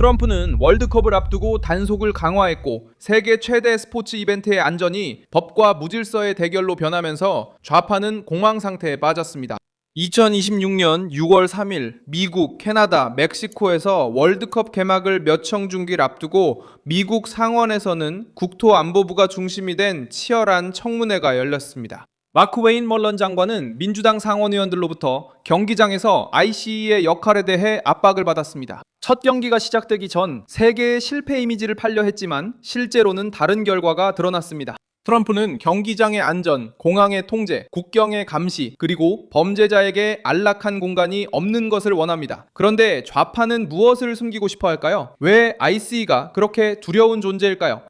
트럼프는 월드컵을 앞두고 단속을 강화했고 세계 최대 스포츠 이벤트의 안전이 법과 무질서의 대결로 변하면서 좌파는 공황 상태에 빠졌습니다. 2026년 6월 3일 미국, 캐나다, 멕시코에서 월드컵 개막을 몇 청 중기를 앞두고 미국 상원에서는 국토안보부가 중심이 된 치열한 청문회가 열렸습니다. 마크 웨인 멀런 장관은 민주당 상원의원들로부터 경기장에서 ICE의 역할에 대해 압박을 받았습니다. 첫 경기가 시작되기 전 세계의 실패 이미지를 팔려 했지만 실제로는 다른 결과가 드러났습니다. 트럼프는 경기장의 안전, 공항의 통제, 국경의 감시, 그리고 범죄자에게 안락한 공간이 없는 것을 원합니다. 그런데 좌파는 무엇을 숨기고 싶어 할까요? 왜 ICE가 그렇게 두려운 존재일까요?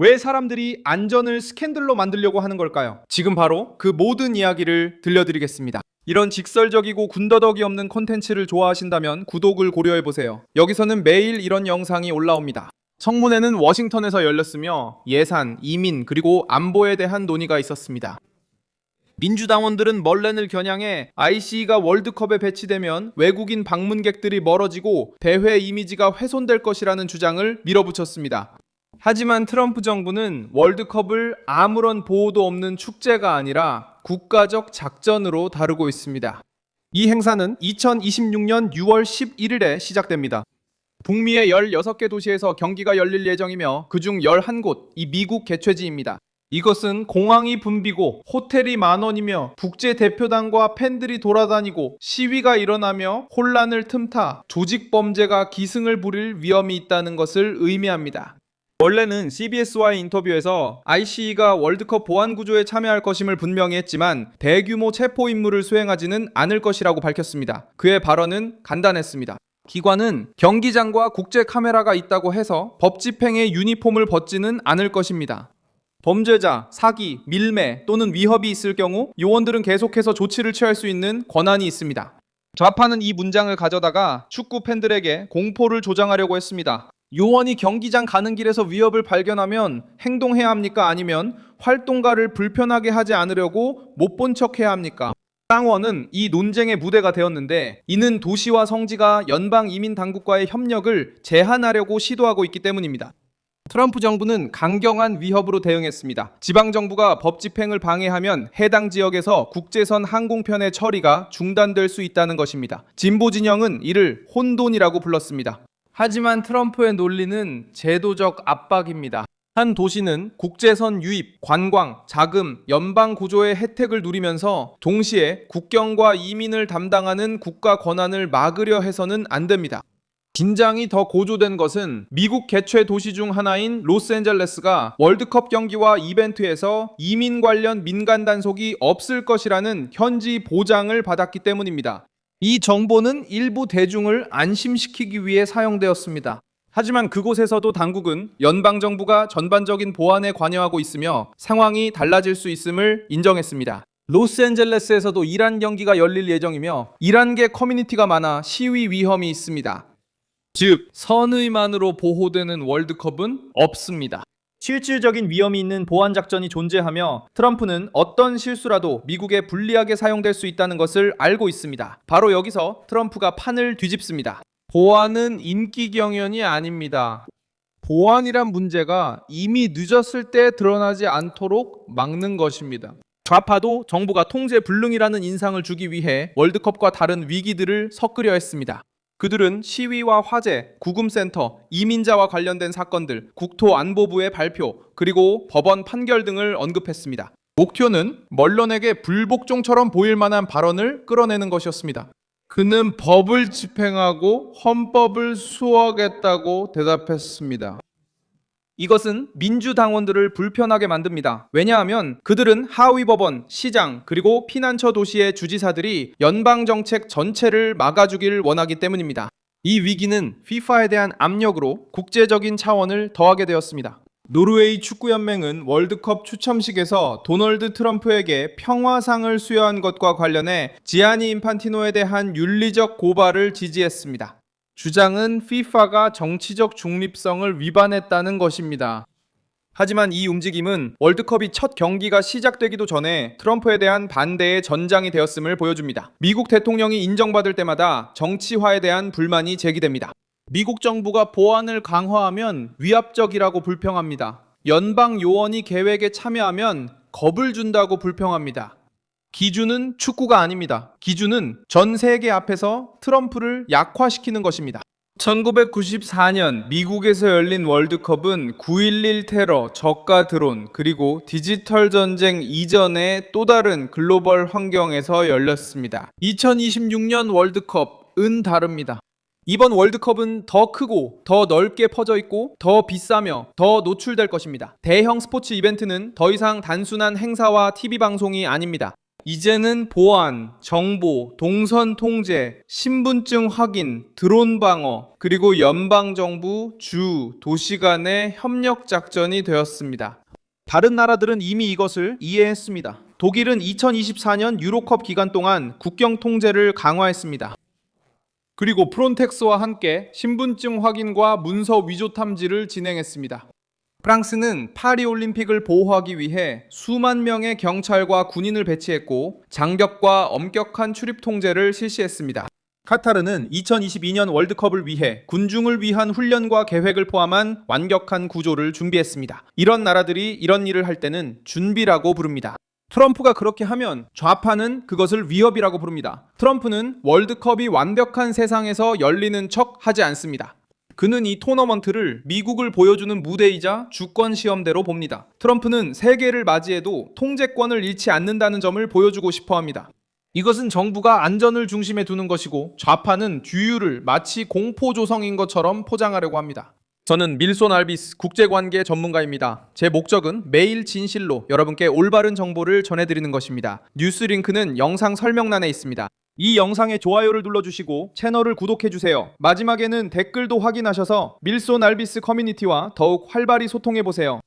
왜 사람들이 안전을 스캔들로 만들려고 하는 걸까요? 지금 바로 그 모든 이야기를 들려드리겠습니다. 이런 직설적이고 군더더기 없는 콘텐츠를 좋아하신다면 구독을 고려해보세요. 여기서는 매일 이런 영상이 올라옵니다. 청문회는 워싱턴에서 열렸으며 예산, 이민, 그리고 안보에 대한 논의가 있었습니다. 민주당원들은 멀렌을 겨냥해 ICE가 월드컵에 배치되면 외국인 방문객들이 멀어지고 대회 이미지가 훼손될 것이라는 주장을 밀어붙였습니다. 하지만 트럼프 정부는 월드컵을 아무런 보호도 없는 축제가 아니라 국가적 작전으로 다루고 있습니다. 이 행사는 2026년 6월 11일에 시작됩니다. 북미의 16개 도시에서 경기가 열릴 예정이며 그중 11곳, 이 미국 개최지입니다. 이것은 공항이 붐비고 호텔이 만원이며 국제대표단과 팬들이 돌아다니고 시위가 일어나며 혼란을 틈타 조직범죄가 기승을 부릴 위험이 있다는 것을 의미합니다. 원래는 CBS와의 인터뷰에서 ICE가 월드컵 보안 구조에 참여할 것임을 분명히 했지만 대규모 체포 임무를 수행하지는 않을 것이라고 밝혔습니다. 그의 발언은 간단했습니다. 기관은 경기장과 국제 카메라가 있다고 해서 법 집행의 유니폼을 벗지는 않을 것입니다. 범죄자, 사기, 밀매 또는 위협이 있을 경우 요원들은 계속해서 조치를 취할 수 있는 권한이 있습니다. 좌파는 이 문장을 가져다가 축구 팬들에게 공포를 조장하려고 했습니다. 요원이 경기장 가는 길에서 위협을 발견하면 행동해야 합니까? 아니면 활동가를 불편하게 하지 않으려고 못 본 척 해야 합니까? 상원은 이 논쟁의 무대가 되었는데 이는 도시와 성지가 연방 이민 당국과의 협력을 제한하려고 시도하고 있기 때문입니다. 트럼프 정부는 강경한 위협으로 대응했습니다. 지방정부가 법 집행을 방해하면 해당 지역에서 국제선 항공편의 처리가 중단될 수 있다는 것입니다. 진보 진영은 이를 혼돈이라고 불렀습니다. 하지만 트럼프의 논리는 제도적 압박입니다. 한 도시는 국제선 유입, 관광, 자금, 연방 구조의 혜택을 누리면서 동시에 국경과 이민을 담당하는 국가 권한을 막으려 해서는 안 됩니다. 긴장이 더 고조된 것은 미국 개최 도시 중 하나인 로스앤젤레스가 월드컵 경기와 이벤트에서 이민 관련 민간 단속이 없을 것이라는 현지 보장을 받았기 때문입니다. 이 정보는 일부 대중을 안심시키기 위해 사용되었습니다. 하지만 그곳에서도 당국은 연방정부가 전반적인 보안에 관여하고 있으며 상황이 달라질 수 있음을 인정했습니다. 로스앤젤레스에서도 이란 경기가 열릴 예정이며 이란계 커뮤니티가 많아 시위 위험이 있습니다. 즉, 선의만으로 보호되는 월드컵은 없습니다. 실질적인 위험이 있는 보안 작전이 존재하며 트럼프는 어떤 실수라도 미국에 불리하게 사용될 수 있다는 것을 알고 있습니다. 바로 여기서 트럼프가 판을 뒤집습니다. 보안은 인기 경연이 아닙니다. 보안이란 문제가 이미 늦었을 때 드러나지 않도록 막는 것입니다. 좌파도 정부가 통제 불능이라는 인상을 주기 위해 월드컵과 다른 위기들을 섞으려 했습니다. 그들은 시위와 화재, 구금센터, 이민자와 관련된 사건들, 국토안보부의 발표, 그리고 법원 판결 등을 언급했습니다. 목표는 멀런에게 불복종처럼 보일 만한 발언을 끌어내는 것이었습니다. 그는 법을 집행하고 헌법을 수호하겠다고 대답했습니다. 이것은 민주당원들을 불편하게 만듭니다. 왜냐하면 그들은 하위 법원, 시장, 그리고 피난처 도시의 주지사들이 연방정책 전체를 막아주길 원하기 때문입니다. 이 위기는 FIFA에 대한 압력으로 국제적인 차원을 더하게 되었습니다. 노르웨이 축구연맹은 월드컵 추첨식에서 도널드 트럼프에게 평화상을 수여한 것과 관련해 지아니 인판티노에 대한 윤리적 고발을 지지했습니다. 주장은 FIFA가 정치적 중립성을 위반했다는 것입니다. 하지만 이 움직임은 월드컵이 첫 경기가 시작되기도 전에 트럼프에 대한 반대의 전장이 되었음을 보여줍니다. 미국 대통령이 인정받을 때마다 정치화에 대한 불만이 제기됩니다. 미국 정부가 보안을 강화하면 위압적이라고 불평합니다. 연방 요원이 계획에 참여하면 겁을 준다고 불평합니다. 기준은 축구가 아닙니다. 기준은 전 세계 앞에서 트럼프를 약화시키는 것입니다. 1994년 미국에서 열린 월드컵은 9.11 테러, 저가 드론, 그리고 디지털 전쟁 이전의 또 다른 글로벌 환경에서 열렸습니다. 2026년 월드컵은 다릅니다. 이번 월드컵은 더 크고 더 넓게 퍼져 있고 더 비싸며 더 노출될 것입니다. 대형 스포츠 이벤트는 더 이상 단순한 행사와 TV 방송이 아닙니다. 이제는 보안, 정보, 동선 통제, 신분증 확인, 드론 방어, 그리고 연방정부, 주, 도시 간의 협력 작전이 되었습니다. 다른 나라들은 이미 이것을 이해했습니다. 독일은 2024년 유로컵 기간 동안 국경 통제를 강화했습니다. 그리고 프론텍스와 함께 신분증 확인과 문서 위조 탐지를 진행했습니다. 프랑스는 파리올림픽을 보호하기 위해 수만 명의 경찰과 군인을 배치했고 장벽과 엄격한 출입 통제를 실시했습니다. 카타르는 2022년 월드컵을 위해 군중을 위한 훈련과 계획을 포함한 완벽한 구조를 준비했습니다. 이런 나라들이 이런 일을 할 때는 준비라고 부릅니다. 트럼프가 그렇게 하면 좌파는 그것을 위협이라고 부릅니다. 트럼프는 월드컵이 완벽한 세상에서 열리는 척 하지 않습니다. 그는 이 토너먼트를 미국을 보여주는 무대이자 주권 시험대로 봅니다. 트럼프는 세계를 맞이해도 통제권을 잃지 않는다는 점을 보여주고 싶어 합니다. 이것은 정부가 안전을 중심에 두는 것이고 좌파는 규율을 마치 공포 조성인 것처럼 포장하려고 합니다. 저는 밀손 알비스 국제관계 전문가입니다. 제 목적은 매일 진실로 여러분께 올바른 정보를 전해드리는 것입니다. 뉴스 링크는 영상 설명란에 있습니다. 이 영상에 좋아요를 눌러주시고 채널을 구독해주세요. 마지막에는 댓글도 확인하셔서 밀손 알비스 커뮤니티와 더욱 활발히 소통해보세요.